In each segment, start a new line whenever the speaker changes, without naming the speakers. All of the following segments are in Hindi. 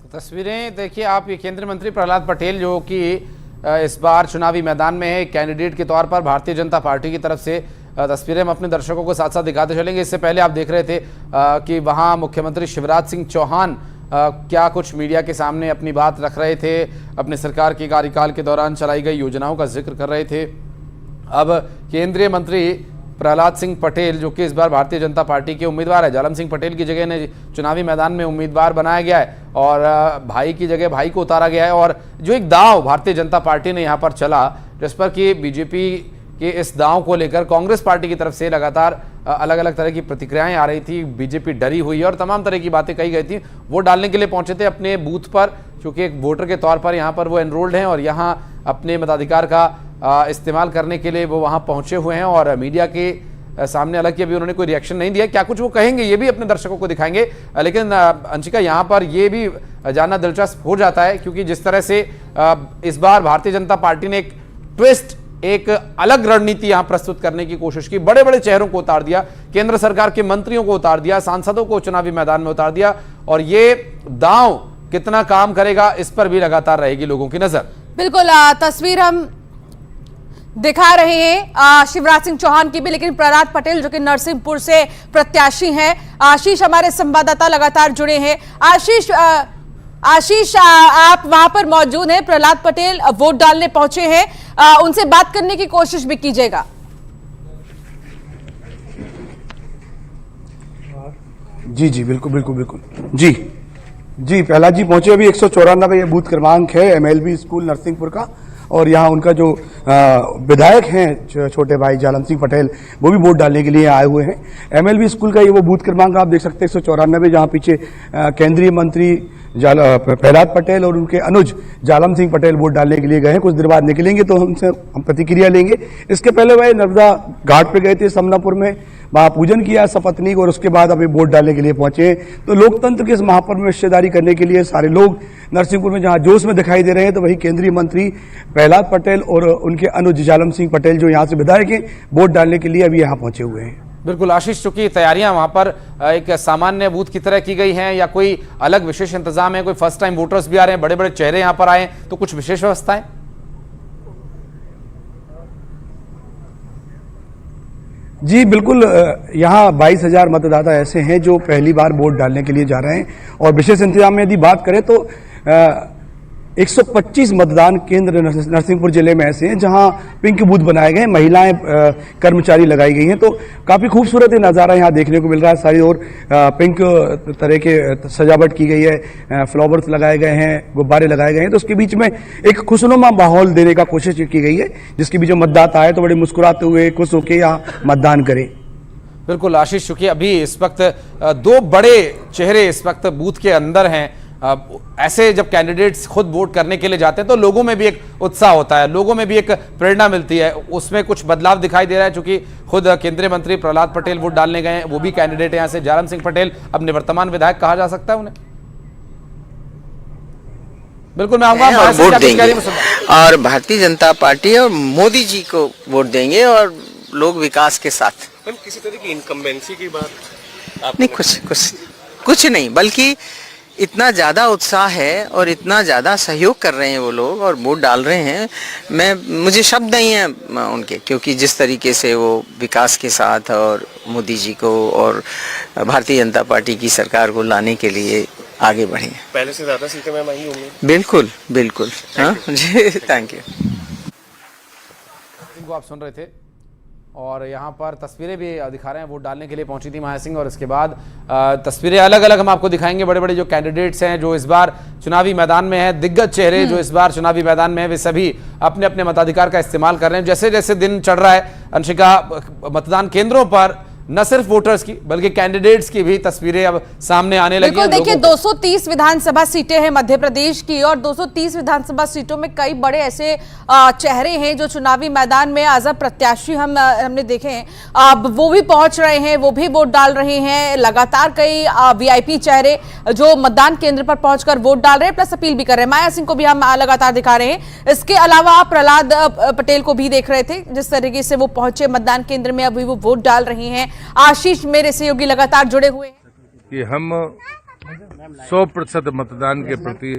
तस्वीरें देखिए आप, ये केंद्रीय मंत्री प्रहलाद पटेल जो कि इस बार चुनावी मैदान में है कैंडिडेट के तौर पर भारतीय जनता पार्टी की तरफ से। तस्वीरें हम अपने दर्शकों को साथ साथ दिखाते चलेंगे। इससे पहले आप देख रहे थे कि वहां मुख्यमंत्री शिवराज सिंह चौहान क्या कुछ मीडिया के सामने अपनी बात रख रहे थे, अपने सरकार के कार्यकाल के दौरान चलाई गई योजनाओं का जिक्र कर रहे थे। अब केंद्रीय मंत्री प्रहलाद सिंह पटेल जो कि इस बार भारतीय जनता पार्टी के उम्मीदवार है, जालम सिंह पटेल की जगह ने चुनावी मैदान में उम्मीदवार बनाया गया है और भाई की जगह भाई को उतारा गया है। और जो एक दांव भारतीय जनता पार्टी ने यहाँ पर चला, जिस पर कि बीजेपी के इस दांव को लेकर कांग्रेस पार्टी की तरफ से लगातार अलग अलग तरह की प्रतिक्रियाएं आ रही थी। बीजेपी डरी हुई है और तमाम तरह की बातें कही गई थी। वोट डालने के लिए पहुंचे थे अपने बूथ पर, क्योंकि एक वोटर के तौर पर यहाँ पर वो एनरोल्ड हैं और यहाँ अपने मताधिकार का इस्तेमाल करने के लिए वो वहाँ पहुंचे हुए हैं। और मीडिया के सामने, हालांकि अभी उन्होंने कोई रिएक्शन नहीं दिया, क्या कुछ वो कहेंगे ये भी अपने दर्शकों को दिखाएंगे। लेकिन अंशिका, यहाँ पर ये भी जानना दिलचस्प हो जाता है क्योंकि जिस तरह से इस बार भारतीय जनता पार्टी ने एक ट्विस्ट, एक अलग रणनीति यहां प्रस्तुत करने की कोशिश की। बड़े बड़े चेहरों को उतार दिया, केंद्र सरकार के मंत्रियों को उतार दिया, सांसदों को चुनावी मैदान में उतार दिया। और ये दांव कितना काम करेगा इस पर भी लगातार रहेगी लोगों की नजर।
बिल्कुल, तस्वीर हम दिखा रहे हैं शिवराज सिंह चौहान की भी, लेकिन प्रहलाद पटेल जो कि नरसिंहपुर से प्रत्याशी हैं। आशीष हमारे संवाददाता लगातार जुड़े हैं। आशीष, आप वहां पर मौजूद हैं, प्रहलाद पटेल वोट डालने पहुंचे हैं, उनसे बात करने की कोशिश भी कीजिएगा।
जी जी बिल्कुल बिल्कुल बिल्कुल जी प्रहलाद जी पहुंचे। अभी 194 ये बूथ क्रमांक है MLB स्कूल नरसिंहपुर का, और यहाँ उनका जो विधायक हैं छोटे भाई जालम सिंह पटेल, वो भी वोट डालने के लिए आए हुए हैं। MLB स्कूल का ये वो बूथ क्रमांक आप देख सकते हैं 194, जहाँ पीछे केंद्रीय मंत्री प्रहलाद पटेल और उनके अनुज जालम सिंह पटेल वोट डालने के लिए गए हैं। कुछ देर बाद निकलेंगे तो हम प्रतिक्रिया लेंगे। इसके पहले वह नर्मदा घाट पे गए थे समनापुर में, वहां पूजन किया सपत्नीक, और उसके बाद अभी वोट डालने के लिए पहुंचे। तो लोकतंत्र के इस महापर्व में हिस्सेदारी करने के लिए सारे लोग नरसिंहपुर में जहां जोश में दिखाई दे रहे हैं, तो वही केंद्रीय मंत्री प्रहलाद पटेल और उनके अनुज जालम सिंह पटेल जो यहाँ से विधायक हैं, वोट डालने के लिए अभी यहाँ पहुंचे हुए हैं।
बिल्कुल आशीष, चूंकि तैयारियां वहां पर एक सामान्य बूथ की तरह की गई हैं या कोई अलग विशेष इंतजाम है? कोई फर्स्ट टाइम वोटर्स भी आ रहे हैं, बड़े बड़े चेहरे यहां पर आए हैं, तो कुछ विशेष व्यवस्थाएं?
जी बिल्कुल, यहाँ 22,000 मतदाता ऐसे हैं जो पहली बार वोट डालने के लिए जा रहे हैं। और विशेष इंतजाम में यदि बात करें तो 125 मतदान केंद्र नरसिंहपुर जिले में ऐसे हैं जहां पिंक बूथ बनाए गए हैं, महिलाएं कर्मचारी लगाई गई हैं। तो काफी खूबसूरत नज़ारा यहाँ देखने को मिल रहा है। सारी ओर पिंक तरह के सजावट की गई है, फ्लावर्स लगाए गए हैं, गुब्बारे लगाए गए हैं। तो उसके बीच में एक खुशनुमा माहौल देने का कोशिश की गई है, जिसके बीच में मतदाता आए तो बड़े मुस्कुराते हुए खुश होकर यहाँ मतदान करें।
बिल्कुल आशीष, चूंकि अभी इस वक्त दो बड़े चेहरे इस वक्त बूथ के अंदर हैं, ऐसे जब कैंडिडेट्स खुद वोट करने के लिए जाते हैं तो लोगों में भी एक उत्साह होता है, लोगों में भी एक प्रेरणा मिलती है। उसमें कुछ बदलाव दिखाई दे रहा है, चूंकि खुद केंद्रीय मंत्री प्रहलाद पटेल वोट डालने गए हैं, वो भी कैंडिडेट यहाँ से जालम सिंह पटेल, अब निवर्तमान विधायक कहा जा सकता है उन्हें। बिल्कुल, मैं आऊंगा
वोट देंगे और भारतीय जनता पार्टी और मोदी जी को वोट देंगे और लोग विकास के साथ।
किसी तरह की इनकम्बेंसी की बात
नहीं, कुछ नहीं, बल्कि इतना ज़्यादा उत्साह है और इतना ज़्यादा सहयोग कर रहे हैं वो लोग और वोट डाल रहे हैं। मुझे शब्द नहीं है उनके, क्योंकि जिस तरीके से वो विकास के साथ और मोदी जी को और भारतीय जनता पार्टी की सरकार को लाने के लिए आगे बढ़े हैं।
पहले से ज़्यादा सीटें में मांगी होंगी।
बिल्कुल बिल्कुल, हाँ जी, थैंक यू।
इनको आप सुन रहे थे और यहाँ पर तस्वीरें भी दिखा रहे हैं, वोट डालने के लिए पहुंची थी महासिंह। और इसके बाद तस्वीरें अलग अलग हम आपको दिखाएंगे। बड़े बड़े जो कैंडिडेट्स हैं जो इस बार चुनावी मैदान में हैं, दिग्गज चेहरे जो इस बार चुनावी मैदान में हैं, वे सभी अपने अपने मताधिकार का इस्तेमाल कर रहे हैं। जैसे जैसे दिन चढ़ रहा है अंशिका, मतदान केंद्रों पर न सिर्फ वोटर्स की बल्कि कैंडिडेट्स की भी तस्वीरें अब सामने आने लगी हैं।
देखिए 230 विधानसभा सीटें हैं मध्य प्रदेश की, और 230 विधानसभा सीटों में कई बड़े ऐसे चेहरे हैं जो चुनावी मैदान में एज अ प्रत्याशी हमने देखे हैं, वो भी पहुंच रहे हैं, वो भी वोट डाल रहे हैं। लगातार कई VIP चेहरे जो मतदान केंद्र पर पहुंचकर वोट डाल रहे हैं, प्लस अपील भी कर रहे हैं। माया सिंह को भी हम लगातार दिखा रहे हैं। इसके अलावा आप प्रहलाद पटेल को भी देख रहे थे, जिस तरीके से वो पहुंचे मतदान केंद्र में, अभी वो वोट डाल रहे हैं। आशीष मेरे सहयोगी लगातार जुड़े हुए हैं।
कि हम 100% मतदान के प्रति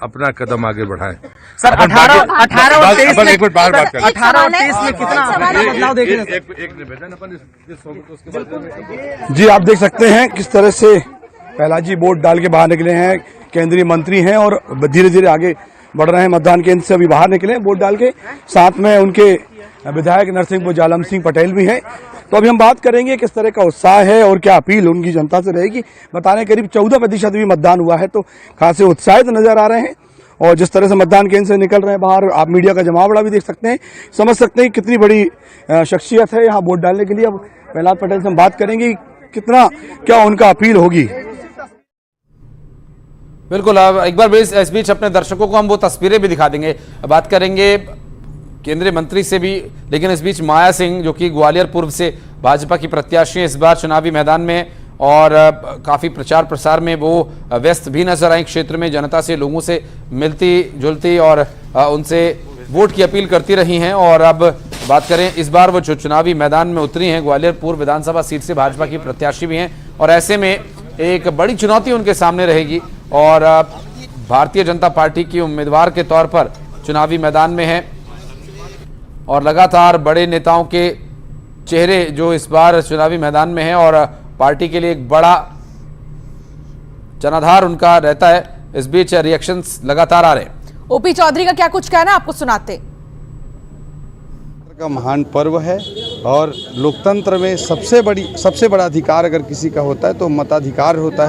अपना कदम आगे बढ़ाएं।
सर 18 और 23 में
एक मिनट बाहर बात करें।
18 और 23 में कितना बदलाव देख रहे हैं?
एक निवेदन अपन उसके बाद
जी आप देख सकते हैं किस तरह से प्रहलाद जी वोट डाल के बाहर निकले हैं। केंद्रीय मंत्री हैं और धीरे धीरे आगे बढ़ रहे हैं। मतदान केंद्र से अभी बाहर निकले हैं वोट डाल के। साथ में उनके विधायक नरसिंहपुर जालम सिंह पटेल भी हैं। तो अभी हम बात करेंगे किस तरह का उत्साह है और क्या अपील उनकी जनता से रहेगी। बताने करीब 14% भी मतदान हुआ है, तो खासे उत्साहित नजर आ रहे हैं। और जिस तरह से मतदान केंद्र से निकल रहे हैं बाहर, आप मीडिया का जमावड़ा भी देख सकते हैं, समझ सकते हैं कितनी बड़ी शख्सियत है यहाँ वोट डालने के लिए। अब प्रहलाद पटेल से हम बात करेंगे कितना क्या उनका अपील होगी।
बिल्कुल, अब एक बार इस बीच अपने दर्शकों को हम वो तस्वीरें भी दिखा देंगे। बात करेंगे केंद्रीय मंत्री से भी, लेकिन इस बीच माया सिंह जो कि ग्वालियर पूर्व से भाजपा की प्रत्याशी इस बार चुनावी मैदान में और काफ़ी प्रचार प्रसार में वो व्यस्त भी नजर आई। क्षेत्र में जनता से, लोगों से मिलती जुलती और उनसे वोट की अपील करती रही हैं। और अब बात करें, इस बार वो जो चुनावी मैदान में उतरी हैं, ग्वालियर पूर्व विधानसभा सीट से भाजपा की प्रत्याशी भी हैं और ऐसे में एक बड़ी चुनौती उनके सामने रहेगी और भारतीय जनता पार्टी की उम्मीदवार के तौर पर चुनावी मैदान में है। और लगातार बड़े नेताओं के चेहरे जो इस बार चुनावी मैदान में है और पार्टी के लिए एक बड़ा जनाधार उनका रहता है। इस बीच रिएक्शंस लगातार आ रहे हैं।
ओपी चौधरी का क्या कुछ कहना, आपको सुनाते।
का महान पर्व है और लोकतंत्र में सबसे बड़ा अधिकार अगर किसी का होता है तो मताधिकार होता है।